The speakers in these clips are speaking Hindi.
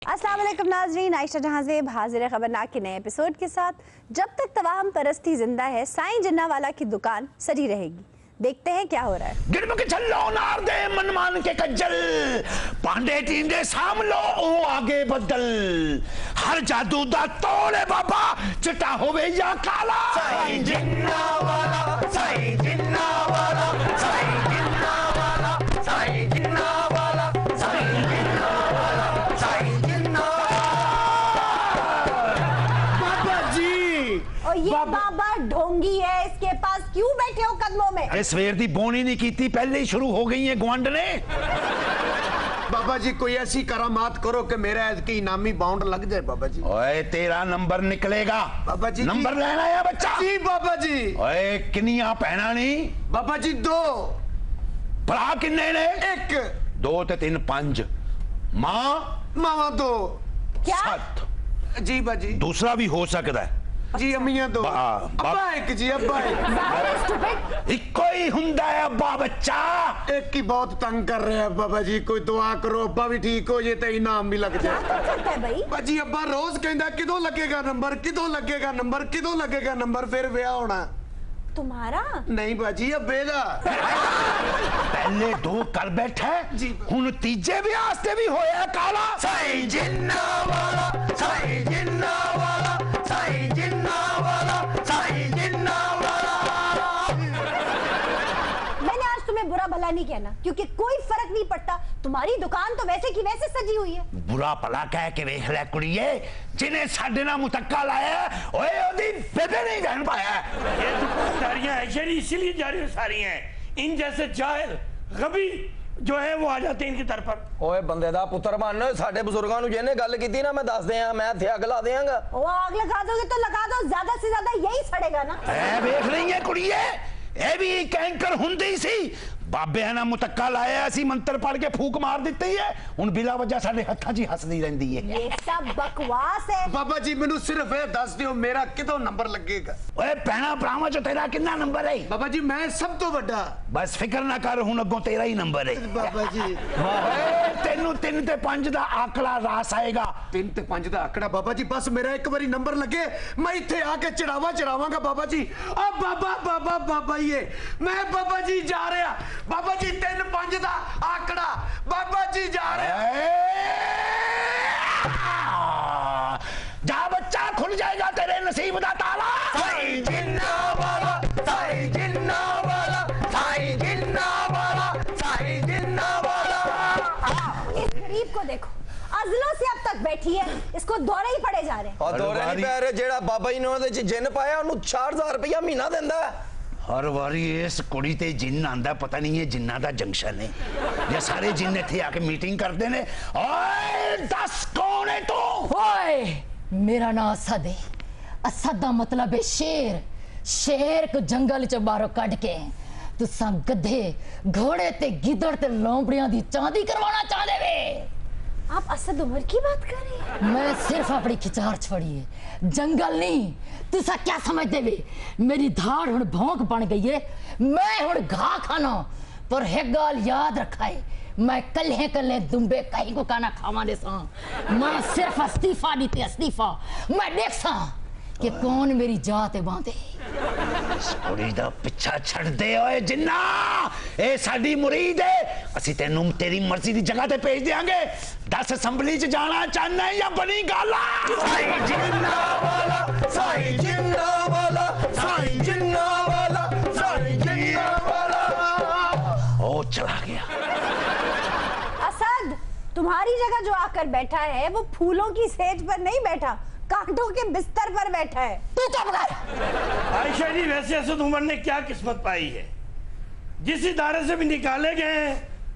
अस्सलाम वालेकुम नाज़रीन, आयशा जहां ज़ेब हाजिर है खबरनाक के नए एपिसोड के साथ। जब तक तवाहम परस्ती जिंदा है, साईं जिन्नावाला की दुकान सजी रहेगी। देखते हैं क्या हो रहा है। गिरम के छल्लो नार दे मनमान के कज्जल, पांडे टींडे सामलो ओ आगे बदल, हर जादू दा तोड़े बाबा चिट्टा होवे या काला। साईं जिन्नावाला, साईं जिन्नावाला, साईं जिन्नावाला, साईं जिन्नावाला, साईं जिन्नावाला, साईं जिन्नावाला। बाबा जी, और ये बाबा ढोंगी है, इसके पास क्यों बैठे हो कदमों में? अरे सवेर दी बोनी नहीं की, पहले ही शुरू हो गई है गुआंढ ने। बाबा जी कोई ऐसी करामात करो कि मेरा इसकी इनामी बाउंड लग जाए बाबा जी। ओए तेरा नंबर निकलेगा बाबा जी। नंबर लेना है बच्चा। जी बाबा जी। ओए किनिया पहना नहीं बाबा जी 2 भरा किन्ने ने? 1 2 ते 3 5 माँ मावा 2 क्या? 7 जी बाजी। दूसरा भी हो सकता है जी अम्मियां 2 अब्बा 1 जी अब्बा 1 इको ही हुंदा है अब्बा बच्चा। एक की बहुत तंग कर रहे हैं बाबा जी, कोई दुआ करो अब्बा भी ठीक हो जाए तो इनाम भी लग जाए। क्या कर सकता है भाई? बाजी अब्बा रोज कहता किदों लगेगा नंबर, किदों लगेगा नंबर, किदों लगेगा नंबर, फिर ब्याह होना। तुम्हारा नहीं बाजी अब्बे दा। पहले 2 कर बैठा जी। हुन तीजे भी आस्ते भी होया काला। साईं जिन्नावाला, साईं जिन्नावाला, साईं जिन्नावाला, साईं जिन्नावाला। मैंने आज तुम्हें बुरा भला नहीं कहना, क्योंकि कोई फर्क नहीं पड़ता। तुम्हारी दुकान तो वैसे की वैसे सजी हुई है। बुरा भला कह के वेख ले कुड़िए, जिन्हें साडे नाल मुतक्का लाया ओए ओदी बेबे नहीं जान पाया। ये दुकानदारियां ऐसे नहीं इसीलिए जारी हो सारी हैं। इन जैसे जाहिल गबी जो है वो आ जाते हैं इनकी तरफ पर। ओए बंदे दा पुत्र बन, साडे बुजुर्गां नूं जिहने गल कीती ना मैं दस दियां, मैं इत्थे अग ला देंगा। वो आग लगा दोगे तो लगा दो, ज्यादा से ज्यादा यही सड़ेगा ना। ऐ वेख रही है कुड़िए, ए भी कैंकर हुंदी सी। बाबे ना मुतक्का लाया सी, मंत्र पढ़ के फूक मार दित्ती है, हुन बिला वजह साडे हत्थां 'च हसदी रहिंदी है। ये सब बकवास है। बाबा जी मैनू सिर्फ ये दस दियो मेरा किदों नंबर लगेगा। ओए भैणा भरावां चो तेरा कितना नंबर है? बाबा जी मैं सब तो बड़ा। बस फिक्र ना कर, हुन अगों तेरा ही नंबर है। बाबा जी ओए तेनू 3 ते 5 दा आंकड़ा रास आएगा। 3 ते 5 दा आंकड़ा बाबा जी, बस मेरा एक बारी नंबर लगे मैं इत्थे आके चढ़ावांगा बाबा जी। अब बाबा बाबा ये मैं बाबा जी जा रहा, बाबा जी 3 5 दा आंकड़ा बाबा जी जा रहा। जा बच्चा, खुल जाएगा तेरे नसीब दा ताला। साईं जिन्नावाला, साईं जिन्नावाला, साईं जिन्नावाला, साईं जिन्नावाला। इस गरीब को देखो, अज़लों से अब तक बैठी है, इसको दौरे ही पड़े जा रहे हैं। और दौरे नहीं पै रहे, जेड़ा बाबा जी ने ਉਹਦੇ ਚ जिन पाया ਉਹਨੂੰ 4000 रुपया महीना ਦਿੰਦਾ ਹੈ। हर बारी इस कुड़ी ते जिन्न आंदा, पता नहीं है जिन्ना दा जंक्शन है। ये सारे जिन्न इत्थे आके मीटिंग करते ने। ओए दस कौन है तू? ओए मेरा नाम असद है। असद दा मतलब है शेर। शेर को जंगल च बाहरों कढ के तुसां गधे घोड़े ते गिदड़ ते लोमड़ियां दी चांदी करवाना चाहदे वे। आप असद उमर की बात कर रहे हैं? मैं सिर्फ अपनी खिचार छोड़ी है, जंगल नहीं। तुसा क्या समझते वे? मेरी धाड़ हुण भौंक बन गई है, मैं हुण घा खाना। पर एक गाल याद रखा है, मैं कल्हे दुम्बे कहीं को खाना खावा दे सा। मैं सिर्फ अस्तीफा दीते अस्तीफा। मैं देख सा कि कौन मेरी जात बांधे। कुड़ी दा पिछा छड़ दे ओए जिन्ना, ए साडी मुरीद है। असी तेनू तेरी मर्जी दी जगह ते भेज देंगे। 10 असैम्बली च जाना चाहना है या बनी गाला? साईं जिन्नावाला, साईं जिन्नावाला, साईं जिन्नावाला, साईं जिन्नावाला। ओ चला गया। असद, तुम्हारी जगह जो आकर बैठा है वो फूलों की सेज पर नहीं बैठा, कांटों के बिस्तर पर बैठा है। तू क्या बता? आयशा जी वैसे असद उमर ने क्या किस्मत पाई है, जिस इदारे से भी निकाले गए हैं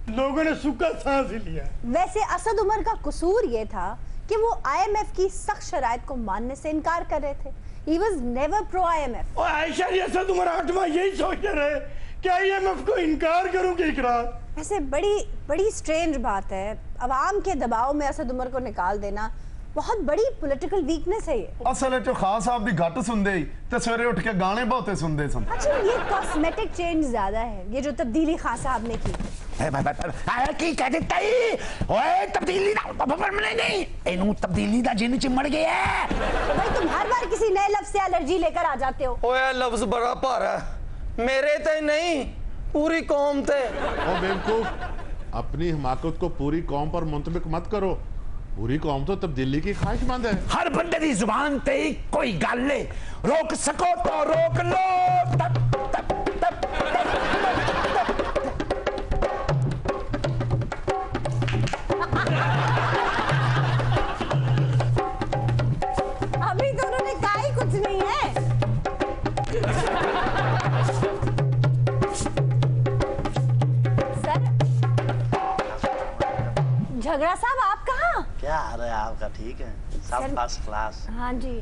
लोगों ने सूखा सांस ही लिया। वैसे असद उमर का कसूर ये था कि वो IMF की सख्त शराइत को मानने से इनकार कर रहे थे। He was never pro IMF। और आयशा जी असद उमर आठवां यही सोचते रहे कि IMF को इनकार करूं कि इकरार। वैसे बड़ी स्ट्रेंज बात है, अवाम के दबाव में असद उमर को निकाल देना बहुत बड़ी पॉलिटिकल वीकनेस है ये। असल च खास साहब दी घट सुनदे ही ते सवेरे उठ के गाने बहुते सुनदे सन। अच्छा, ये कॉस्मेटिक चेंज ज्यादा है, ये जो तब्दीली खान साहब ने की। की कह दिता ही ओए तब्दीली दा नहीं इनू तब्दीली दा जिन चिमड़ गया है। भाई तुम हर बार किसी नए लफ्ज से एलर्जी लेकर आ जाते हो। ओए लफ्ज बड़ा भारा मेरे ते नहीं पूरी कौम ते। ओ बेवकूफ, अपनी हिमाकत को पूरी कौम पर मुंतबिक मत करो। पूरी कौम तो तब्दीली की ख्वाहिशमंद है। हर बंदे दी जुबान ते कोई गल है, रोक सको तो रोक लो। तब तब तब अभी दोनों ने कहा ही कुछ नहीं है। सर झगड़ा साहब आप कहाँ? क्या हाल है आपका? ठीक है सब फर्स्ट क्लास। हाँ जी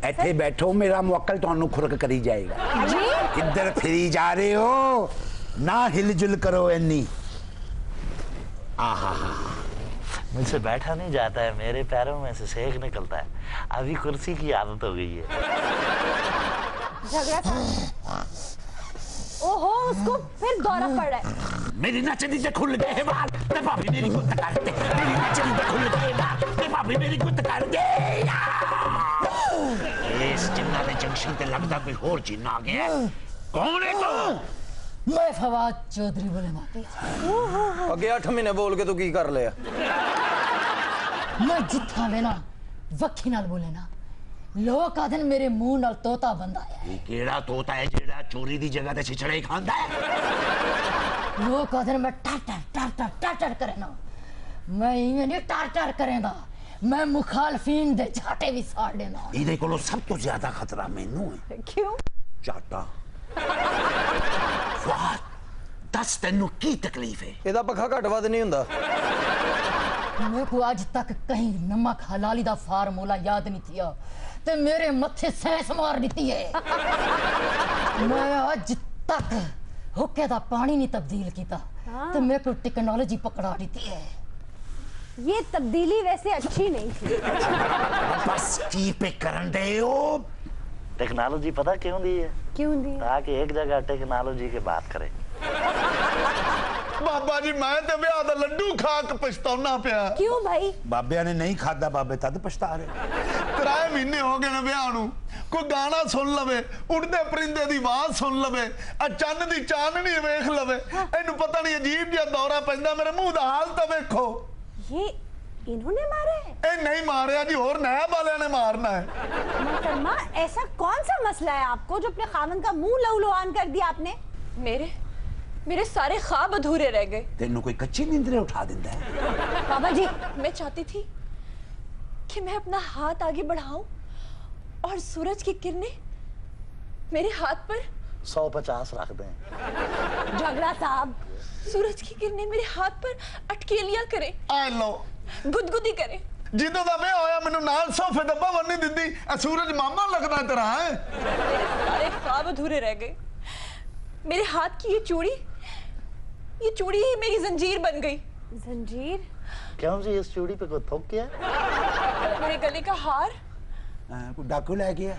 इत्थे बैठो, मेरा मुवक्किल तुहानू खुरक करी जाएगा। जी किधर फिरी जा रहे हो? ना हिलजुल करो इन्नी। आहा मुझसे बैठा नहीं जाता है, मेरे पैरों में से सेक निकलता है। अभी कुर्सी की आदत हो गई है। झगड़ा साहब ओहो उसको फिर दौरा पड़ रहा है। मेरी नचनी से खुल गए हैं बाल, ते भाभी मेरी गुत्त कर दे। मेरी नचनी से खुल गए बाल, ते भाभी मेरी गुत्त कर दे। इस जिन्ना दे जंक्शन ते लगदा कोई होर जिन्ना आ गया। कौन है तू? मैं फवाद चौधरी बोले माती। अगे 8 महीने बोल के तू की कर लिया? मैं जिथा लेना वक्खी नाल बोले ना, लोग कहते मेरे मुंह नाल तोता बंदा है। ये केड़ा तोता है जेड़ा चोरी दी जगह ते छिछड़े खांदा है? लोग कहते मैं टाटर करे ना, मैं इवें नहीं टाटर करेंदा, मैं मुखालफीन दे झाटे भी साड़ देना। इहदे कोलों सब तो ज्यादा खतरा मैनू है। क्यों? चाटा वाह, दस तेनू की तकलीफ है? ਇਹਦਾ ਪੱਖਾ ਘੱਟ ਵੱਧ ਨਹੀਂ ਹੁੰਦਾ। मेरे को आज तक कहीं नमक हलाली दा फार्मूला याद नहीं थिया ते मेरे मत्थे सैंस मार दी है। मैं आज तक हुक्के दा पानी नहीं तब्दील किया ते मेरे को टेक्नोलॉजी पकड़ा दी है। ये तब्दीली वैसे अच्छी नहीं थी। बस की पे करन दे हो। टेक्नोलॉजी पता क्यों दी है? क्यों दी? ताकि एक जगह टेक्नोलॉजी की बात करे। बाबा जी मैं तो ब्याह दा लड्डू खा के पछताउना पिया। क्यों भाई? बाबे ने नहीं खादा, बाबे तद पछता रहे। 3 महीने हो गए ना ब्याह नू, कोई गाना सुन लवे, उड़दे परिंदे दी आवाज सुन लवे, चन्न दी चाननी वेख लवे, इनू पता नहीं अजीब जिहा दौरा पैंदा। मेरे मुंह दा हाल तो वेखो। ये इन्होंने मारा है? ए नहीं मारिया जी, होर नया वाले ने मारना है। मोहतरमा ऐसा कौन सा मसला है आपको जो अपने खामन का मुंह लहूलुहान कर दिया आपने? मेरे सारे ख्वाब अधूरे रह गए। तेनू कोई कच्ची नींदरे उठा दिंदा है? बाबा जी मैं चाहती थी कि मैं अपना हाथ आगे बढ़ाऊं और सूरज की किरणें मेरे हाथ पर 150 रख दें। झगड़ा साहब सूरज की किरणें मेरे हाथ पर अटकेलियां करें, आ लो गुदगुदी करें। जिदों दा ब्याह होया मैनू नाल सोफे डब्बा वन्नी दिंदी। सूरज मामा लगना तेरा है। मेरे सारे ख्वाब अधूरे रह गए। मेरे हाथ की ये चूड़ी ही मेरी जंजीर बन गई। जंजीर? क्यों जी इस चूड़ी पे कोई थोक गया? मेरे गले का हार, कोई डाकू ले गया?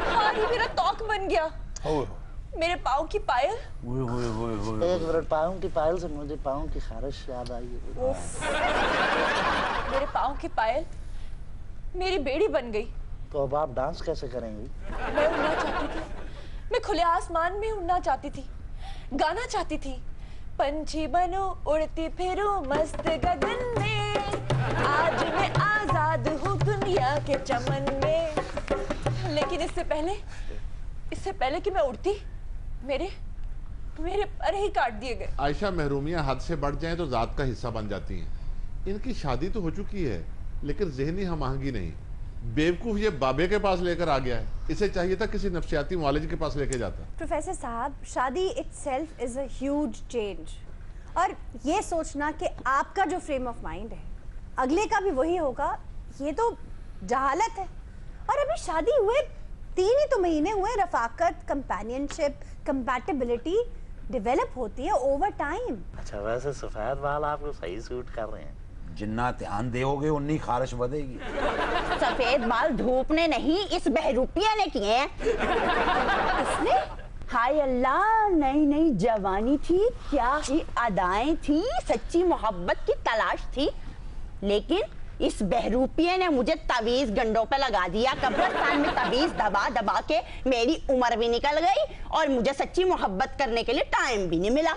हार ही मेरा तौक बन गया। मेरे पाँव की पायल। एक मिनट, पाँव की पायल से मुझे पाँव की खारिश याद आई। मेरे पाँव की पायल मेरी बेड़ी बन गई। तो अब आप डांस कैसे करेंगी? मैं उड़ना चाहती थी, मैं खुले आसमान में उड़ना चाहती थी, गाना चाहती थी, पंछी बनो उड़ती फिरूं मस्त गगन में, आज मैं आजाद हूँ दुनिया के चमन में। लेकिन इससे पहले कि मैं उड़ती, मेरे पर ही काट दिए गए। आयशा महरूमियां हद से बढ़ जाएं तो जात का हिस्सा बन जाती हैं। इनकी शादी तो हो चुकी है लेकिन ज़हनी हमआहंगी नहीं। बेवकूफ ये बाबे के पास लेकर आ गया है, इसे चाहिए था किसी नफ्सियाती मुआलिज के पास लेके जाता। प्रोफेसर साहब, शादी itself is a huge change, और ये सोचना कि आपका जो फ्रेम ऑफ माइंड है अगले का भी वही होगा, ये तो जहालत है। और अभी शादी हुए 3 ही तो महीने हुए, रफाकत, कंपेनियनशिप, कंपैटिबिलिटी डेवलप होती है ओवर टाइम। अच्छा, वैसे सफेद बाल आपको सही सूट कर रहे हैं। जिन्ना ध्यान दोगे उन्नी खारिश बढ़ेगी। सफेद बाल धूप ने नहीं, इस बहरूपिया ने किए हैं। इसने? हाय अल्लाह, नई नई जवानी थी, क्या ही अदाएं थी, सच्ची मोहब्बत की तलाश थी। लेकिन इस बहरूपिये ने मुझे तवीज गंडों पे लगा दिया। कब्रिस्तान में तवीज दबा दबा के मेरी उम्र भी निकल गई और मुझे सच्ची मोहब्बत करने के लिए टाइम भी नहीं मिला।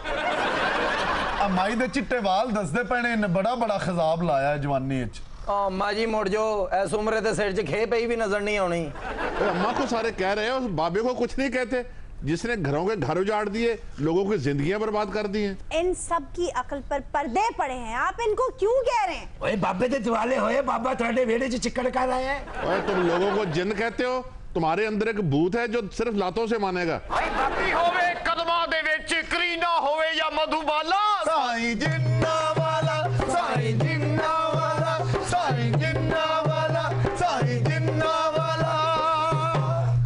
माई दे चिट्टे वाल दसदे पैने ने बड़ा बड़ा खिजाब लाया जवानी च। अम्मा जी मुड़ जो ऐस उम्र ते सिर च खे पई भी नजर नहीं आनी। अम्मा को सारे कह रहे हैं, उस बाबे को कुछ नहीं कहते जिसने घरों के घर उजाड़ दिए, लोगों की जिंदगियां बर्बाद कर दी हैं। इन सब की अकल पर पर्दे पड़े हैं, आप इनको क्यों कह रहे हैं? ओए बाबे ते दिवाले होए, बाबा थोड़े वेड़े च चिक्कड़ कर रहा है। ओए तुम लोगों को जिन्न कहते हो, तुम्हारे अंदर एक भूत है जो सिर्फ लातों से मानेगा। भाई बाबी होवे कदमां दे विच करीना होवे या मधुबाला, साईं जिन्ना वाला, साईं जिन्ना वाला, साईं जिन्ना वाला, साईं जिन्ना वाला।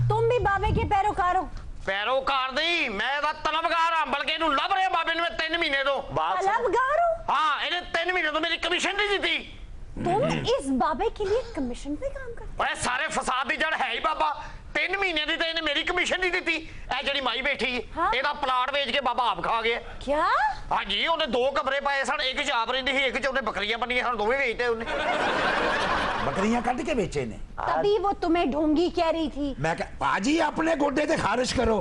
तुम भी बाबे के पैरोकार हो? पैरोकार नहीं, मैं दा तलबगार हां, बल्कि इन्हू लभ रहा बाबे ने 3 महीने तो। तलबगार हो? हां, इन्हें 3 महीने तो मेरी कमीशन नहीं दी। तुम इस बाबे के लिए कमीशन पे काम करते? ओए सारे फसाद दी जड़ है ही बाबा। 3 महीने दी तो इन्हें मेरी कमीशन नहीं दी। ए जड़ी माई बैठी है, हाँ? एदा प्लाट बेच के बाबा आप खा गया। क्या? हां जी, उन्हें 2 कमरे पाए सन, एक च आप रहिंदी सी, एक च उन्हें बकरियां बनियां सन, दोवें बेचते उन्हें। बकरियां कट के बेचे ने। तभी वो तुम्हें ढोंगी कह रही थी। मैं पाजी अपने गोडे ते खारिश करो,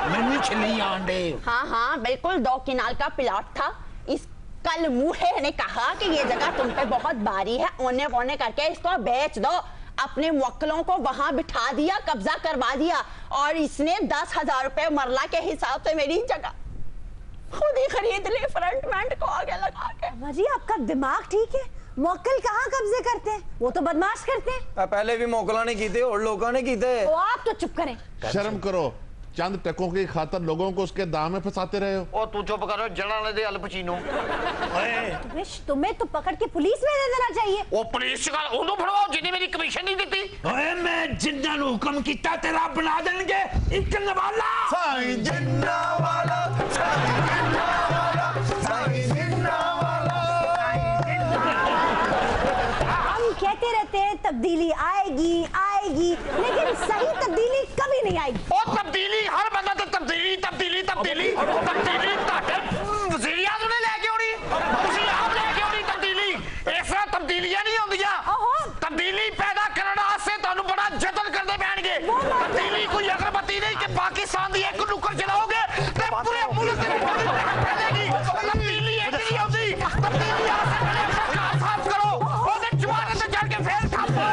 मैनू छिली आंडे। हाँ हाँ बिल्कुल, 2 किनाल का प्लॉट था। इस कल मुहे ने कहा कि ये जगह तुम पे बहुत भारी है, ओने पोने करके इसको बेच दो। अपने वकीलों को वहां बिठा दिया, कब्जा करवा दिया और इसने 10,000 रुपए मरला के हिसाब से मेरी जगह खुद ही खरीद ली, फ्रंटमेंट को आगे लगा के। अम्मा जी आपका दिमाग ठीक है? मोकल कहाँ कब्जे करते हैं, वो तो बदमाश करते हैं। पहले भी मोकला ने कीते और लोगों ने कीते। तो आप तो चुप करें। शर्म करो, चंद टकों की खातर लोगों को उसके दाम में फंसाते रहे हो। ओ तू चुप करो, जड़ा ले दे अल्पचीनो। ओए तुम्हें तो पकड़ के पुलिस में दे देना चाहिए। ओ पुलिस का ओनू फड़वाओ जिन्हें मेरी कमीशन नहीं दी। ओए मैं जिन्ना नु हुक्म कीता तेरा बना देंगे एक नवाला। साईं जिन्ना वाला, साईं जिन्ना वाला, साईं जिन्ना वाला। हम कहते रहते हैं तब्दीली आएगी आएगी, लेकिन सही तब्दीली कभी नहीं आएगी। ओ तब्दीली हर बंदा तो तब्दीली तब्दीली तब्दीली तब्दीली वज़ीर आज़म ने लेके आनी, तुसीं आप लेके आनी तब्दीली। इस तरह तब्दीलियां नहीं होंदियां। तब्दीली पैदा करने वास्ते तुहानू बड़ा जतन करने पैणगे। तब्दीली कोई अगरबत्ती नहीं कि पाकिस्तान दी एक नुक्कड़ जलाओगे ते पूरे मुल्क दे फैलेगी। तब्दीली एक नहीं होंदी। तब्दीली आसे पहले अपना घर साफ करो, ओदे जवाने ते चढ़ के फिर थापो,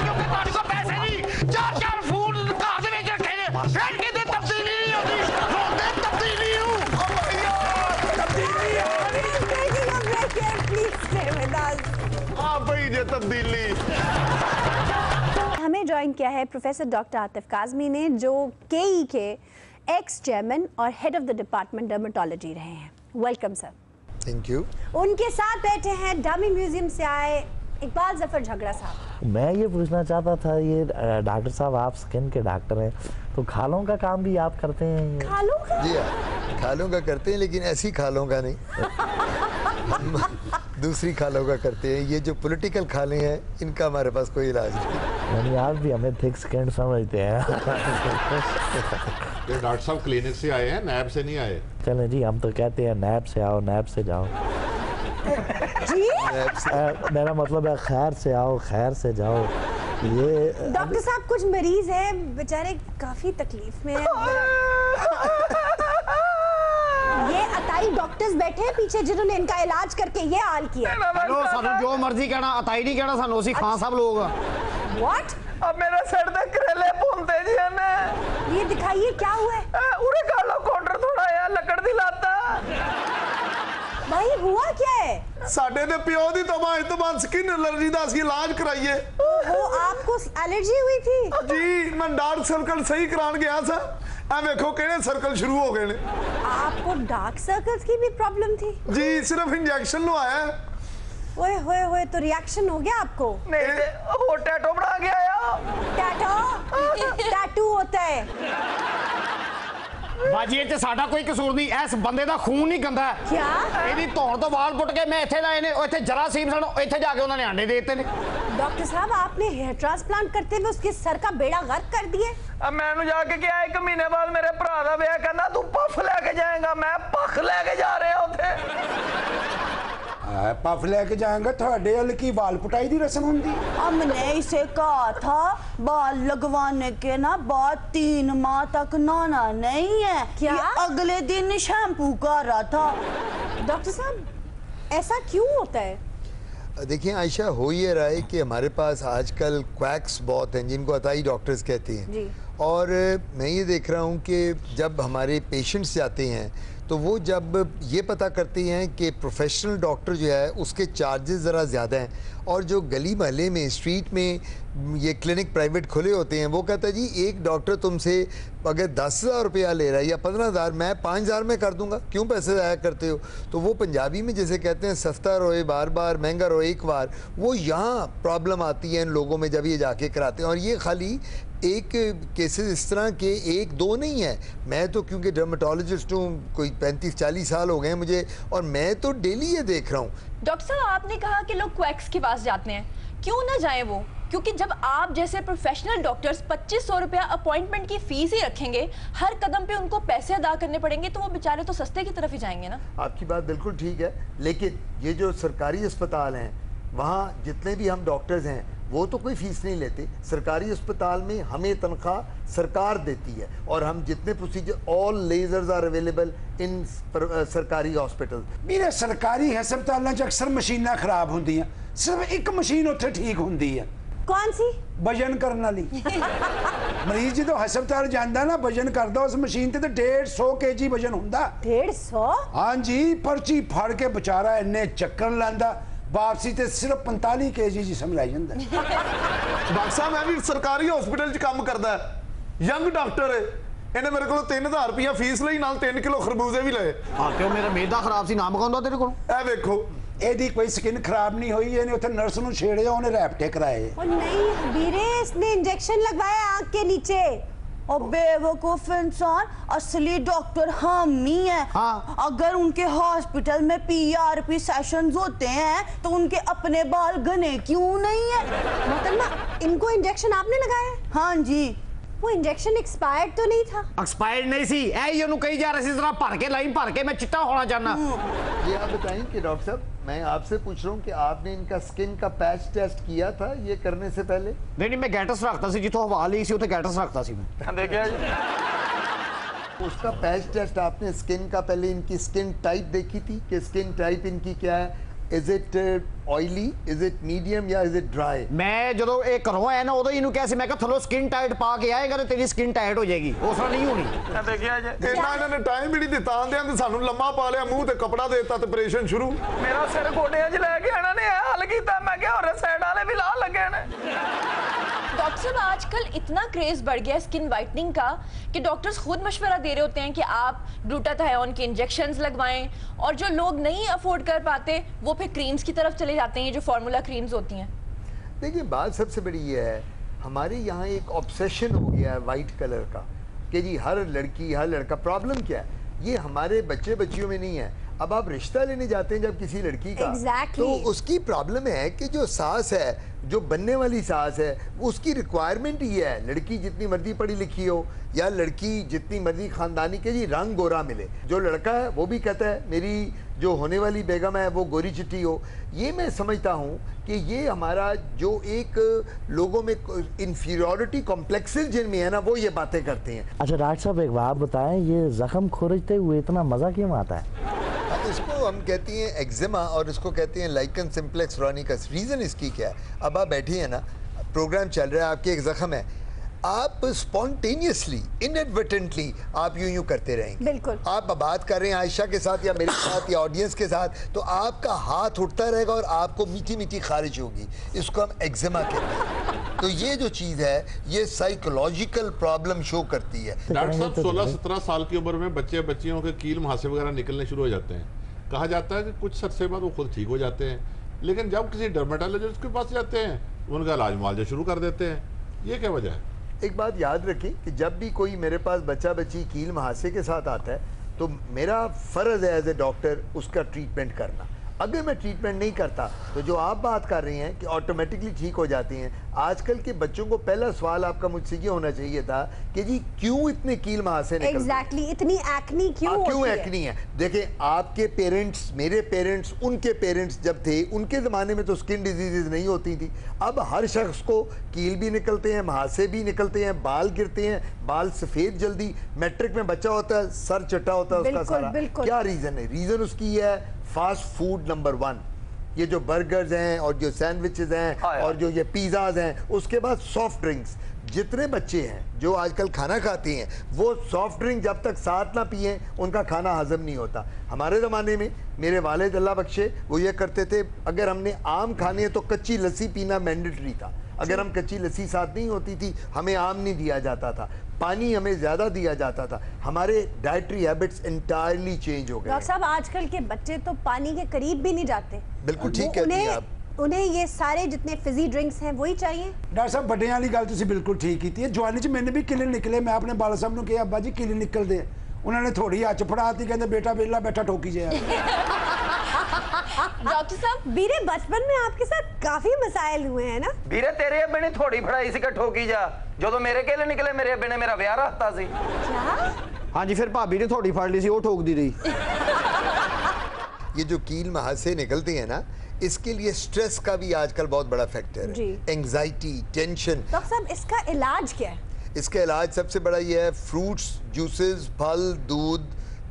क्योंकि तुहाडे को पैसे नहीं। 4 फूल घर दे विच रखे ने, फिर कहते तब्दीली नहीं होंदी। होंदे तब्दीली हूं। तब्दीली हमें ज्वाइन किया है प्रोफेसर डॉक्टर आतिफ काज़मी ने, जो केई के एक्स चेयरमैन और head of the department dermatology रहे हैं। Welcome sir. Thank you. उनके साथ बैठे हैं डमी म्यूजियम से आए इकबाल जफर झगड़ा साहब। मैं ये पूछना चाहता था, ये डॉक्टर साहब आप स्किन के डॉक्टर हैं, तो खालों का काम भी आप करते हैं? खालों का? जी हाँ, खालों का करते हैं, लेकिन ऐसी खालों का नहीं। हम दूसरी खालों का करते हैं। ये जो पॉलिटिकल खाले हैं, इनका हमारे पास कोई इलाज नहीं। यानी आप भी हमें थिक स्किन समझते हैं। ये डॉक्टर साहब क्लिनिक से आए हैं, नैब से नहीं आए। चलें जी, हम तो कहते हैं नैब से आओ, नैब से जाओ। जी? मेरा मतलब है खैर से आओ, खैर से जाओ। ये डॉक्टर साहब कुछ मरीज हैं बेचारे काफी तकलीफ में हैं। ये अताई डॉक्टर्स बैठे हैं पीछे जिन्होंने इनका इलाज करके ये हाल किया। हेलो सानू जो मर्जी कहना, अताई नहीं कहना सानू, ਅਸੀਂ खान साहब लोग। व्हाट? अब मेरा सर दे करेले भूनते जी ने। ये दिखाइए क्या हुआ है। उरे कर लो काउंटर थोड़ा यार, लकड़ दी लाता। भाई हुआ क्या है? साडे दे पियो दी तबान स्किन एलर्जी दा असली इलाज कराइए। ओहो, आपको एलर्जी हुई थी? जी, मैं डार्क सर्कल सही करान गया था। आ देखो किहड़े सर्कल शुरू हो गए ने। आपको डार्क सर्कल्स की भी प्रॉब्लम थी? जी, सिर्फ इंजेक्शन लवाया। ओए होए होए, तो रिएक्शन हो गया आपको? नहीं, वो टैटू बना गया यार। टैटू? टैटू होता है बाजी ਇਹ ਚ ਸਾਡਾ ਕੋਈ ਕਸੂਰ ਨਹੀਂ, ਇਸ ਬੰਦੇ ਦਾ ਖੂਨ ਨਹੀਂ ਗੰਦਾ। क्या? ਇਹਦੀ ਧੌਣ ਤੋਂ ਵਾਲ ਪੁੱਟ ਕੇ ਮੈਂ ਇੱਥੇ ਲਾਏ ਨੇ, ਉਹ ਇੱਥੇ ਜਰਾਸੀਮ ਸਨ, ਇੱਥੇ ਜਾ ਕੇ ਉਹਨਾਂ ਨੇ ਆਂਡੇ ਦੇ ਦਿੱਤੇ ਨੇ। डॉक्टर साहब आपने हेयर ट्रांसप्लांट करते हुए उसके सर का बेड़ा गर्क कर दिया। अब मैंने जाके क्या 1 महीने बाद मेरे भरा दा ब्याह कहना तू पफ लेके जाएगा, मैं पख लेके जा रहे होते। पफ लेके जाएंगे थोड़े वाल की बाल पुटाई दी रस्म होंगी। हमने इसे कहा था बाल लगवाने के ना बाद 3 माह तक नहाना नहीं है। क्या? ये अगले दिन शैम्पू कर रहा था। डॉक्टर साहब ऐसा क्यों होता है? देखिए आयशा, हो ये रहा है कि हमारे पास आजकल क्वैक्स बहुत हैं जिनको अताई डॉक्टर्स कहते हैं जी। और मैं ये देख रहा हूँ कि जब हमारे पेशेंट्स जाते हैं तो वो जब ये पता करते हैं कि प्रोफेशनल डॉक्टर जो है उसके चार्जेस ज़रा ज़्यादा हैं, और जो गली महल्ले में स्ट्रीट में ये क्लिनिक प्राइवेट खुले होते हैं वो कहता है जी एक डॉक्टर तुमसे अगर 10,000 रुपया ले रहा है या 15,000, मैं 5,000 में कर दूंगा, क्यों पैसे ज़ाया करते हो? तो वो पंजाबी में जैसे कहते हैं सस्ता रोए बार बार, महंगा रोए एक बार, वो यहाँ प्रॉब्लम आती है इन लोगों में जब ये जाके कराते हैं। और ये खाली एक केसेस इस तरह के 1-2 नहीं है। मैं तो क्योंकि डर्मेटोलॉजिस्ट हूँ, कोई 35-40 साल हो गए हैं मुझे, और मैं तो डेली ये देख रहा हूँ। डॉक्टर साहब आपने कहा कि लोग क्वैक्स के पास जाते हैं, क्यों ना जाएं वो? क्योंकि जब आप जैसे प्रोफेशनल डॉक्टर्स 2500 रुपया अपॉइंटमेंट की फीस ही रखेंगे, हर कदम पे उनको पैसे अदा करने पड़ेंगे, तो वो बेचारे तो सस्ते की तरफ ही जाएंगे ना। आपकी बात बिल्कुल ठीक है, लेकिन ये जो सरकारी अस्पताल हैं वहाँ जितने भी हम डॉक्टर्स हैं वो तो कोई फीस नहीं लेते। सरकारी अस्पताल में हमें तनख्वाह सरकार देती है, और हम जितने procedure all lasers are available in सरकारी हॉस्पिटल। मेरे सरकारी हस्पतालों च अक्सर मशीनां खराब होंदियां, सिर्फ एक मशीन उत्थे ठीक होंदी है। कौन सी? वजन करने वाली। मरीज जो हस्पताल जाता ना वजन करता उस मशीन ते 150 kg वजन होंदा। 150? हाँ जी, पर्ची फाड़ के बेचारा इन्ने चक्कर लांदा, वापसी ते सिर्फ 45 kg जिसम लै जांदा। डॉक्टर साहब मैं भी सरकारी हॉस्पिटल च काम करदा है, यंग डॉक्टर है, इन्हें मेरे को 3000 रुपया फीस लई, नाल 3 किलो खरबूजे भी लए। हाँ क्यों, मेरा मेदा खराब सी, नाम कहंदा तेरे को? ए देखो एदी कोई स्किन खराब नहीं हुई, इन्हें उत्थे नर्स नूं छेड़िया, उन्हें रैपटे कराए। ओ नहीं हबीरे, इसने इंजेक्शन लगवाया आंख के नीचे। और बेवकूफ इंसान, असली डॉक्टर हम ही हैं। हाँ। अगर उनके हॉस्पिटल में PRP सेशंस होते हैं तो उनके अपने बाल घने क्यों नहीं है? मतलब इनको इंजेक्शन आपने लगाया? हाँ जी। वो इंजेक्शन एक्सपायर्ड तो नहीं था? एक्सपायर्ड नहीं सी, ऐ ही उन्होंने कही जा रहा सी, जरा भर के लाइन भर के मैं चिट्टा होना चाहना। ये आप बताएं कि डॉक्टर साहब, मैं आपसे पूछ रहा हूँ कि आपने इनका स्किन का पैच टेस्ट किया था ये करने से पहले? नहीं, मैं गैटस रखता सी, जिथों हवा ली सी उथे गैटस रखता सी मैं। देखिए उसका पैच टेस्ट आपने स्किन का पहले इनकी स्किन टाइप देखी थी कि स्किन टाइप इनकी क्या है? Is it oily, is it medium या इज इट ड्राई? मैं जो ये घरों आया ना उदों ही कैसे मैं थलो स्किन टाइट पा के आएगा तो तेरी स्किन टाइट हो जाएगी, उस तरह नहीं होनी। देखिए इन्ना इन्होंने टाइम भी नहीं दिता, आंदे आंदे सानू लम्मा पा लिया, मुंह ते कपड़ा देता ते ऑपरेशन शुरू। मेरा सिर गोडियां च लेके आना ने हल कीता, मैं क्या और साइड वाले भी ला लगे ने। डॉक्टर साहब आजकल इतना क्रेज बढ़ गया है स्किन वाइटनिंग का कि डॉक्टर्स खुद मशवरा दे रहे होते हैं कि आप ग्लूटाथायोन के इंजेक्शंस लगवाएं, और जो लोग नहीं अफोर्ड कर पाते वो फिर क्रीम्स की तरफ चले जाते हैं, जो फार्मूला क्रीम्स होती हैं। देखिए बात सबसे बड़ी ये है, हमारे यहाँ एक ऑब्सेशन हो गया है वाइट कलर का कि जी हर लड़की हर लड़का। प्रॉब्लम क्या है, ये हमारे बच्चे बच्चियों में नहीं है। अब आप रिश्ता लेने जाते हैं जब किसी लड़की का, तो उसकी प्रॉब्लम है कि जो सास है, जो बनने वाली सास है, उसकी रिक्वायरमेंट ही है लड़की जितनी मर्जी पढ़ी लिखी हो या लड़की जितनी मर्जी खानदानी के जी रंग गोरा मिले। जो लड़का है वो भी कहता है मेरी जो होने वाली बेगम है वो गोरी चिट्टी हो। ये मैं समझता हूँ कि ये हमारा जो एक लोगों में इंफीरियरिटी कॉम्प्लेक्सेस जिनमें है ना, वो ये बातें करते हैं। अच्छा डॉक्टर साहब एक बात बताएं, ये जख्म खुरचते हुए इतना मजा क्यों आता है? इसको हम कहती हैं एक्जिमा और इसको कहते हैं लाइकन सिम्प्लेक्स रॉनिकस। रीज़न इसकी क्या है, अब आप बैठी हैं ना, प्रोग्राम चल रहा है, आपके एक जख्म है, आप स्पॉन्टेनियसली इनएडवर्टेंटली आप यूं करते रहेंगे। बिल्कुल। आप बात कर रहे हैं आयशा के साथ या मेरे साथ या ऑडियंस के साथ, तो आपका हाथ उठता रहेगा और आपको मीठी मीठी खारिज होगी। इसको हम एक्जिमा कहते हैं। तो ये जो चीज़ है ये साइकोलॉजिकल प्रॉब्लम शो करती है। डॉक्टर साहब 16-17 साल की उम्र में बच्चे बच्चियों के कील मुहासे वगैरह निकलने शुरू हो जाते हैं। कहा जाता है कि कुछ अरसे बाद वो खुद ठीक हो जाते हैं, लेकिन जब किसी डर्मेटोलॉजिस्ट के पास जाते हैं उनका इलाज मुआवजा शुरू कर देते हैं। ये क्या वजह है? एक बात याद रखें कि जब भी कोई मेरे पास बच्चा बच्ची कील मुहासे के साथ आता है तो मेरा फ़र्ज़ है एज ए डॉक्टर उसका ट्रीटमेंट करना। अगर मैं ट्रीटमेंट नहीं करता तो जो आप बात कर रही हैं कि ऑटोमेटिकली ठीक हो जाती हैं, आजकल के बच्चों को पहला सवाल आपका मुझसे ये होना चाहिए था कि जी क्यों इतने कील महासे निकलते हैं? एग्जैक्टली, इतनी एक्नी क्यों होती है? एक्नी है? देखिए, आपके पेरेंट्स, मेरे पेरेंट्स, उनके पेरेंट्स जब थे, उनके ज़माने में तो स्किन डिजीजेज नहीं होती थी। अब हर शख्स को कील भी निकलते हैं, महासे भी निकलते हैं, बाल गिरते हैं, बाल सफ़ेद जल्दी, मैट्रिक में बच्चा होता है सर चट्टा होता है उसका सारा। क्या रीज़न है? रीज़न उसकी है फास्ट फूड नंबर 1। ये जो बर्गर्स हैं और जो सैंडविचेस हैं और जो ये पिज़्ज़ाज हैं, उसके बाद सॉफ्ट ड्रिंक्स। जितने बच्चे हैं जो आजकल खाना खाते हैं वो सॉफ्ट ड्रिंक जब तक साथ ना पिए उनका खाना हजम नहीं होता। हमारे ज़माने में मेरे वालिद अल्लाह बख्शे वो ये करते थे, अगर हमने आम खाने हैं तो कच्ची लस्सी पीना मैंडेटरी था। अगर हम कच्ची लस्सी साथ नहीं होती थी हमें आम नहीं दिया जाता था, पानी हमें ज़्यादा दिया जाता था। हमारे डाइटरी हैबिट्स इंटायरली चेंज हो गए। डॉक्टर साहब, आजकल के बच्चे तो पानी के करीब भी नहीं जाते। बिल्कुल ठीक कहती हैं आप। उन्हें ये सारे जितने फिजी ड्रिंक्स हैं वही चाहिए। डॉक्टर साहब, बड़े वाली गल तुसी बिल्कुल ठीक की है। जवानी च मैंने भी किले निकले, मैं अपने बाल साहब ने कहा अब्बा जी किले निकल दे, उन्होंने थोड़ी हच फड़ाती, कहते बेटा वेला बैठा ठोकी जाए। डॉक्टर साहब, बीरे बचपन में आपके साथ काफी मसाइल हुए हैं ना? बीरे तेरे अब्बे ने थोड़ी फड़ाई सी ठोकी जा, जो तो मेरे केले निकले मेरे अब्बे ने मेरा ब्याह रखता सी। हाँ जी, फिर भाभी ने थोड़ी फड़ ली सी, वो ठोक दी रही। ये जो कील महासे निकलते हैं ना, इसके लिए स्ट्रेस का भी आजकल बहुत बड़ा फैक्टर है, एंजाइटी, टेंशन। डॉक्टर साहब, इसका इलाज क्या है? इसका इलाज सबसे बड़ा ये है, फ्रूट्स, जूसेस, फल, दूध,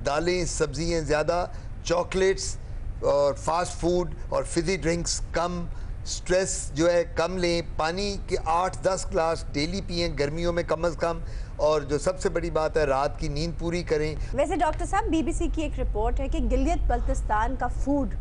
दालें, सब्जियां ज़्यादा, चॉकलेट्स और फास्ट फूड और फिजी ड्रिंक्स कम, स्ट्रेस जो है कम लें, पानी के 8-10 ग्लास डेली पिएं गर्मियों में कम से कम, और जो सबसे बड़ी बात है रात की नींद पूरी करें। वैसे डॉक्टर साहब, बीबीसी की एक रिपोर्ट है कि गिलगित बल्तिस्तान का फूड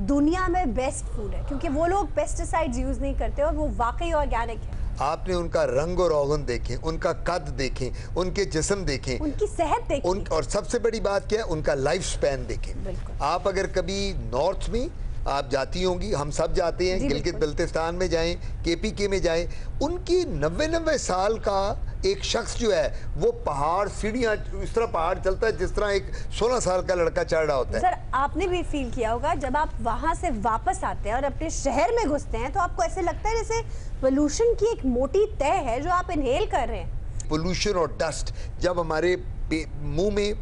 दुनिया में बेस्ट फूड है, क्योंकि वो लोग पेस्टिसाइड्स यूज नहीं करते और वो वाकई ऑर्गेनिक है। आपने उनका रंग और औगन देखें, उनका कद देखें, उनके जिस्म देखें, उनकी सेहत देखें, और सबसे बड़ी बात क्या है, उनका लाइफ स्पैन देखें। आप अगर कभी नॉर्थ में आप जाती होंगी, हम सब जाते हैं, गिलगित बल्तिस्तान में जाएं, केपीके में जाएं, उनकी 90 साल का एक शख्स जो है वो पहाड़ सीढ़ियाँ इस तरह पहाड़ चलता है जिस तरह एक 16 साल का लड़का चढ़ रहा होता है। सर, आपने भी फील किया होगा जब आप वहां से वापस आते हैं और अपने शहर में घुसते हैं तो आपको ऐसे लगता है जैसे पोल्यूशन की एक मोटी तह है जो आप इनहेल कर रहे हैं। पोल्यूशन और डस्ट, जब हमारे मुंह में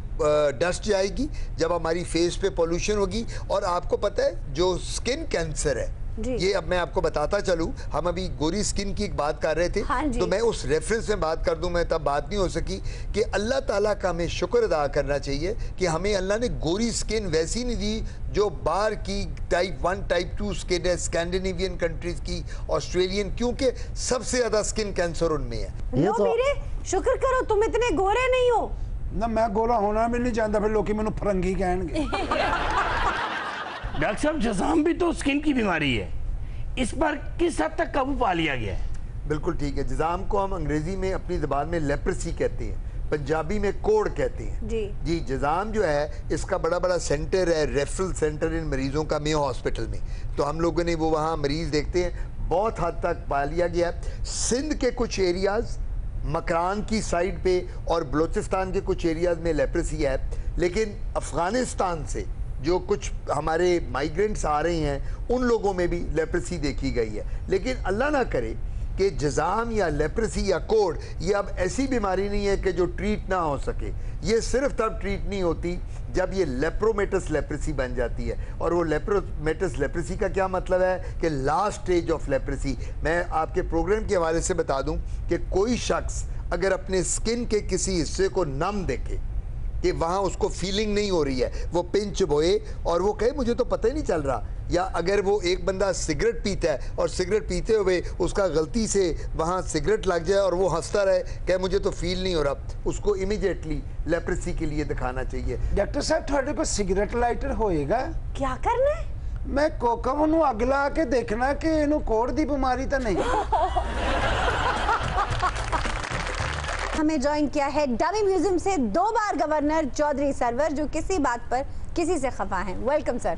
डस्ट जाएगी, जब हमारी फेस पे पोल्यूशन होगी, और आपको पता है जो स्किन कैंसर है, ये अब मैं आपको बताता चलूं, हम अभी गोरी स्किन की एक बात कर रहे थे, तो मैं उस रेफरेंस में बात कर दूं, मैं तब बात नहीं हो सकी कि अल्लाह ताला का हमें शुक्र अदा करना चाहिए कि हमें अल्लाह ने गोरी स्किन वैसी नहीं दी जो बाहर की टाइप 1 टाइप 2 स्किन है, स्कैंडिनेवियन कंट्रीज की, ऑस्ट्रेलियन, क्योंकि सबसे ज्यादा स्किन कैंसर उनमें है। लो मेरे, शुक्र करो तुम इतने गोरे नहीं हो ना। मैं गोरा होना भी नहीं चाहता, फिर लोग मैंने फरंगी कहेंगे। डॉक्टर साहब, जज़ाम भी तो स्किन की बीमारी है, इस पर किस हद तक काबू पा लिया गया है? बिल्कुल ठीक है। जज़ाम को हम अंग्रेजी में अपनी ज़बान में लेप्रेसी कहते हैं, पंजाबी में कोड़ कहते हैं। जी, जज़ाम जो है इसका बड़ा सेंटर है, रेफरल सेंटर इन मरीजों का मेयो हॉस्पिटल में, तो हम लोगों ने वो वहाँ मरीज देखते हैं, बहुत हद तक पा लिया गया है। सिंध के कुछ एरियाज, मकरान की साइड पे और बलोचिस्तान के कुछ एरियाज में लेप्रेसी है, लेकिन अफ़गानिस्तान से जो कुछ हमारे माइग्रेंट्स आ रहे हैं उन लोगों में भी लेप्रेसी देखी गई है। लेकिन अल्लाह ना करे कि जज़ाम या लेप्रेसी या कोड़ ये अब ऐसी बीमारी नहीं है कि जो ट्रीट ना हो सके। ये सिर्फ तब ट्रीट नहीं होती जब ये लेप्रोमेटस लेप्रेसी बन जाती है, और वो लेप्रोमेटस लेप्रेसी का क्या मतलब है कि लास्ट स्टेज ऑफ लेप्रेसी। मैं आपके प्रोग्राम के हवाले से बता दूं कि कोई शख्स अगर अपने स्किन के किसी हिस्से को नम देखे कि वहाँ उसको फीलिंग नहीं हो रही है, वो पिंच बोए और वो कहे मुझे तो पता ही नहीं चल रहा, या अगर वो एक बंदा सिगरेट पीता है और सिगरेट पीते हुए उसका गलती से वहाँ सिगरेट लग जाए और वो हंसता रहे, कहे मुझे तो फील नहीं हो रहा, उसको इमीडिएटली लेप्रेसी के लिए दिखाना चाहिए। डॉक्टर साहब, थोड़े को सिगरेट लाइटर होएगा? क्या करना है? मैं कोकम नु अगला के देखना कि इनु कोड़ दी बीमारी तो नहीं। हमें ज्वाइन किया है डमी म्यूजियम से 2 बार गवर्नर चौधरी सरवर, जो किसी बात पर किसी से खफा हैं। Welcome sir.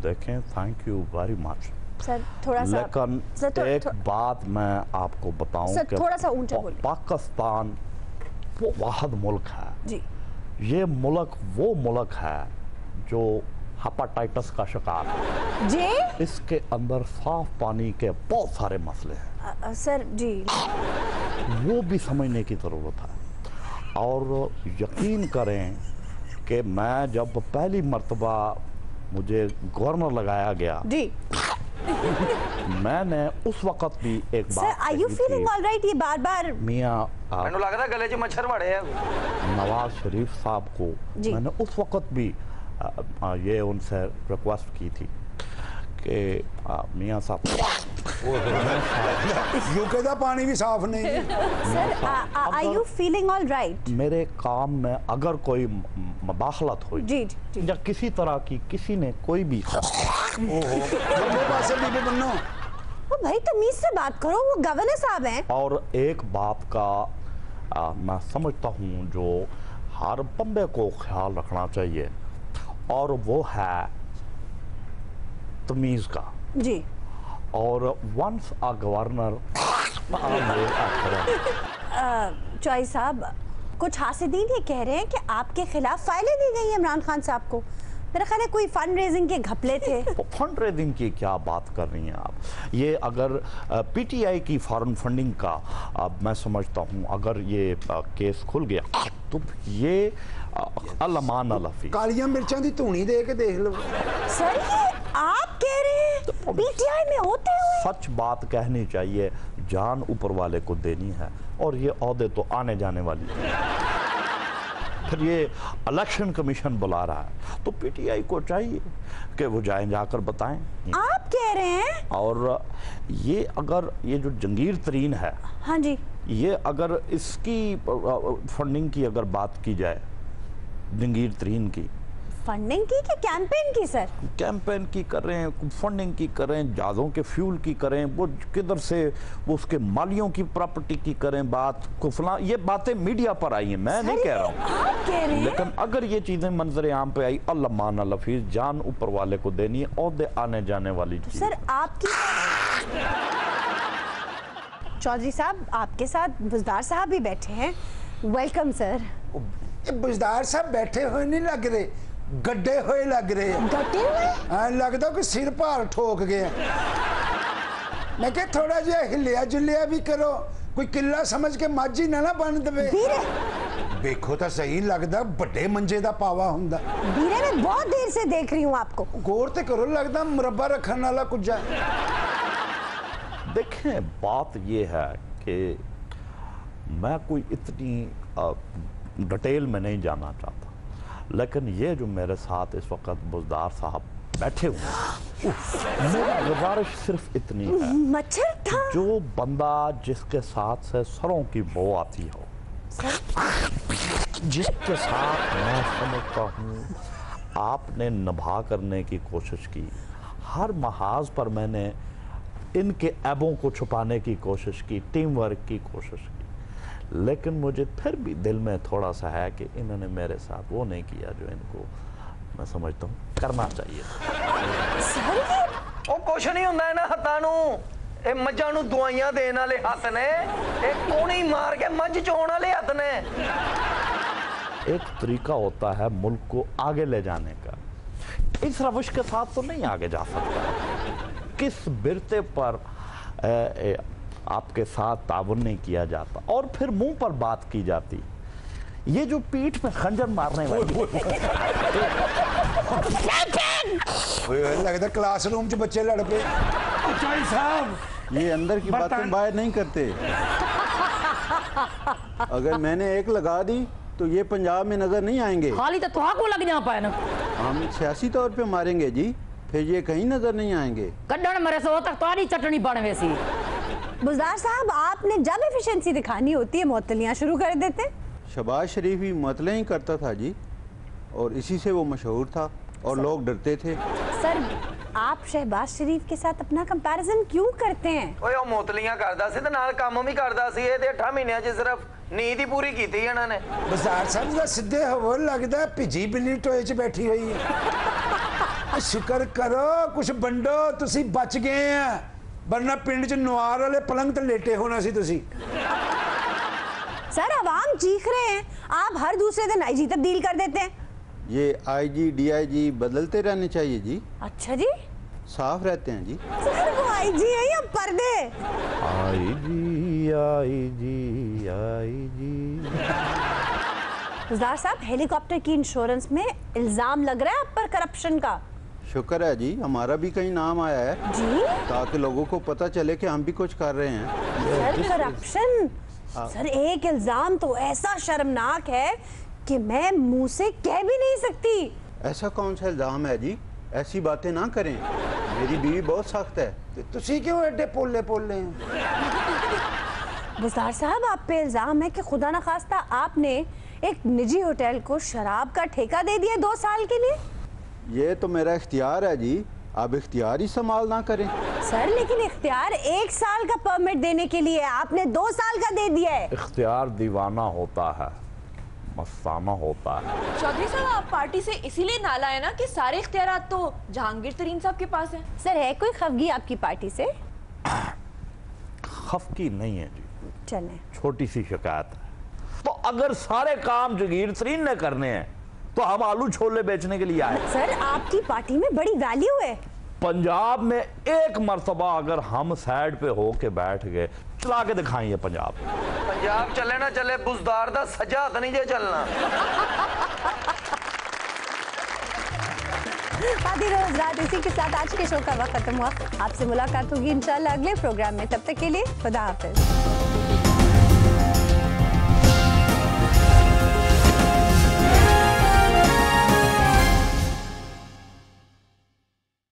देखें, thank you very much sir. थोड़ा सा लेकिन एक बात मैं आपको बताऊं कि थोड़ा सा ऊंचा बोलिए। पाकिस्तान वो वाहिद मुल्क है जी। ये मुल्क वो मुल्क है जो हेपेटाइटिस का शिकार है। जी इसके अंदर साफ पानी के बहुत सारे मसले हैं। सर जी वो भी समझने की ज़रूरत है। और यकीन करें कि मैं जब पहली मर्तबा मुझे गवर्नर लगाया गया जी मैंने उस वक्त भी एक बात sir are you feeling alright? ये बार-बार मियां मैंने लगता गले च मच्छर बड़े हैं। नवाज शरीफ साहब को मैंने उस वक्त भी ये उनसे रिक्वेस्ट की थी कि मियां साहब यूके का पानी भी साफ नहीं है। Sir are you feeling alright? मेरे काम में अगर कोई मुदाखलत हुई जी या किसी तरह की किसी ने कोई भी बनो भाई तमीज से बात करो, वो गवर्नर साहब हैं। और एक बात का मैं समझता हूँ जो हर बंदे को ख्याल रखना चाहिए और वो है तमीज का। जी और वंस अ गवर्नर चौधरी साहब कुछ हासिदीन ये कह रहे हैं कि आपके खिलाफ फाइलें दी गई हैं इमरान खान साहब को। मेरा ख्याल है कोई फंड रेजिंग के घपले थे। फंड रेजिंग की क्या बात कर रही हैं आप? ये अगर पीटीआई की फॉरेन फंडिंग का मैं समझता हूँ अगर ये केस खुल गया तो ये अलमान अलफी कालियां मिर्चां दी धूनी दे के देख लो। सर ये आप कह रहे हैं पीटीआई में होते हुए? सच बात कहनी चाहिए, जान ऊपर वाले को देनी है और ये ओहदे तो आने जाने वाली है। फिर ये इलेक्शन कमीशन बुला रहा है तो पीटीआई को चाहिए कि वो जाएं जाकर बताएं। आप कह रहे हैं? और ये अगर ये जो जंगीर तरीन है, हाँ जी, ये अगर इसकी फंडिंग की अगर बात की जाए, जंगीर तरीन की फंडिंग की कि कैंपेन की? सर कैंपेन की कर रहे हैं, फंडिंग की करें, जहाज़ों के फ्यूल की करें, वो किधर से वो उसके मालियों की प्रॉपर्टी की करें बात को फला, ये बातें मीडिया पर आई हैं, मैं नहीं कह रहा हूँ। लेकिन अगर ये चीज़ें मंजर आम पे आई, अल्लाह माना लफीज, जान ऊपर वाले को देनी है, ओहदे आने जाने वाली चीज़। सर आपकी चौधरी साहब आपके साथ बुजदार साहब भी बैठे हैं। Welcome sir. बुजदार साहब बैठे हुए नहीं लग रहे, गड्ढे हुए लग रहे हैं। गड्ढे हुए? हाँ लगता कोई सिर भार ठोक गया। मैं क्या थोड़ा जिहा हिलिया जुलिया भी करो, कोई किला समझ के माझी ना बन दे। देखो तो सही लगता बड़े मंजे दा पावा हुंदा। बीरे मैं बहुत देर से देख रही हूँ आपको। गौर ते करो, लगता मुरब्बा रखने वाला कुछ। देखें बात ये है कि मैं कोई इतनी डिटेल में नहीं जाना चाहता, लेकिन ये जो मेरे साथ इस वक्त बुजदार साहब बैठे हुए हैं, मेरी गुजारिश सिर्फ इतनी है, मच्छर था जो बंदा जिसके साथ से सरों की बो आती हो, जिसके साथ मैं समझता हूँ आपने निभा करने की कोशिश की, हर महाज पर मैंने इनके ऐबों को छुपाने की कोशिश की, टीम वर्क की कोशिश की, लेकिन मुझे फिर भी दिल में थोड़ा सा है कि इन्होंने मेरे साथ वो नहीं किया जो इनको मैं समझता हूँ करना चाहिए। ਉਹ ਕੁਛ ਨਹੀਂ ਹੁੰਦਾ ਇਹਨਾਂ ਹੱਥਾਂ ਨੂੰ, ਇਹ ਮੱਝਾਂ ਨੂੰ ਦਵਾਈਆਂ ਦੇਣ ਵਾਲੇ ਹੱਥ ਨੇ, ਇਹ ਕੋਣੀ ਮਾਰ ਕੇ ਮੱਝ ਚੋਣ ਵਾਲੇ ਹੱਥ ਨੇ। एक तरीका होता है मुल्क को आगे ले जाने का, इस रवश के साथ तो नहीं आगे जा सकता। किस बिरते पर आपके साथ ताउन नहीं किया जाता और फिर मुंह पर बात की जाती, ये जो पीठ में खंजर मारने वाली लगता क्लासरूम च बच्चे लड़ पे। चौधरी साहब ये अंदर की बातें बाहर नहीं करते। अगर मैंने एक लगा दी तो ये पंजाब में नजर नहीं आएंगे। खाली तो तुहा को लग जा पाए ना, हम सियासी तौर पे मारेंगे जी, फिर ये कहीं नजर नहीं आएंगे। कड्डन मरे सो तक तुम्हारी चटनी बन वैसी। बुजदार साहब आपने जब एफिशिएंसी दिखानी होती है मुअत्तलियां शुरू कर देते। शहबाज शरीफ ही मुअत्तले ही करता था जी, और इसी से वो मशहूर था और लोग डरते थे। सर आप शहबाज शरीफ के साथ अपना कंपैरिजन क्यों करते हैं? ਓਏ ਉਹ ਮੋਤਲੀਆਂ ਕਰਦਾ ਸੀ ਤੇ ਨਾਲ ਕੰਮ ਵੀ ਕਰਦਾ ਸੀ। ਇਹ ਤੇ 8 ਮਹੀਨਿਆਂ 'ਚ ਸਿਰਫ ਨੀਂਦ ਹੀ ਪੂਰੀ ਕੀਤੀ ਇਹਨਾਂ ਨੇ। ਬਜ਼ਾਰ ਸਾਹਿਬ ਦਾ ਸਿੱਧੇ ਹੋ ਲੱਗਦਾ ਭਿੱਜੀ ਬਿੱਲੀ ਟੋਏ 'ਚ ਬੈਠੀ ਹੋਈ ਹੈ। ਸ਼ੁਕਰ ਕਰੋ ਕੁਝ ਵੰਡੋ, ਤੁਸੀਂ ਬਚ ਗਏ ਆ, ਵਰਨਾ ਪਿੰਡ 'ਚ ਨਵਾਰ ਵਾਲੇ ਪਲੰਗ ਤੇ ਲੇਟੇ ਹੋਣਾ ਸੀ ਤੁਸੀਂ। सर आवाम चीख रहे हैं, आप हर दूसरे दिन आईजी तब्दील कर देते हैं। ये आईजी डीआईजी बदलते रहने चाहिए जी। अच्छा जी, साफ रहते हैं जी। सर वो आईजी है या पर्दे? IG IG IG. गुलजार साहब, हेलीकॉप्टर की इंश्योरेंस में इल्जाम लग रहा है आप पर करप्शन का। शुक्र है जी, हमारा भी कहीं नाम आया है जी, ताकि लोगों को पता चले कि हम भी कुछ कर रहे हैं। सर करप्शन, सर एक इल्जाम तो ऐसा शर्मनाक है कि मैं मुंह से कह भी नहीं सकती। ऐसा कौन सा इल्जाम है जी? ऐसी बातें ना करें, मेरी बीवी बहुत सख्त है। तुसी क्यों एडे पोले पोले हैं? गुलजार साहब, आप पे इल्जाम है कि खुदा न खास्ता आपने एक निजी होटल को शराब का ठेका दे दिया 2 साल के लिए। ये तो मेरा इख्तियार है जी, आप इख्तियार ही संभाल ना करें। सर लेकिन इख्तियार 1 साल का परमिट देने के लिए, आपने 2 साल का दे दिया है। इख्तियार दीवाना होता है, मस्ताना होता है। चौधरी साहब, आप पार्टी से इसीलिए नाला है ना कि सारे इख्तियारात तो जहांगीर तरीन साहब के पास हैं। सर है कोई खफगी आपकी पार्टी से? खफकी नहीं है जी, चलें। छोटी सी शिकायत है। तो अगर सारे काम जगीर तरीन ने करने हैं तो हम आलू छोले बेचने के लिए आए। सर आपकी पार्टी में बड़ी वैल्यू है। पंजाब में एक मर्तबा अगर हम साइड पे होके बैठ गए, चला के दिखाएंगे पंजाब। पंजाब चले ना चले, बुजदार दा सजा तो नहीं जे चलना। आधी रोज रात इसी के साथ आज के शो का वक्त खत्म हुआ। आपसे मुलाकात होगी इंशाल्लाह अगले प्रोग्राम में। तब तक के लिए खुदा हाफिज।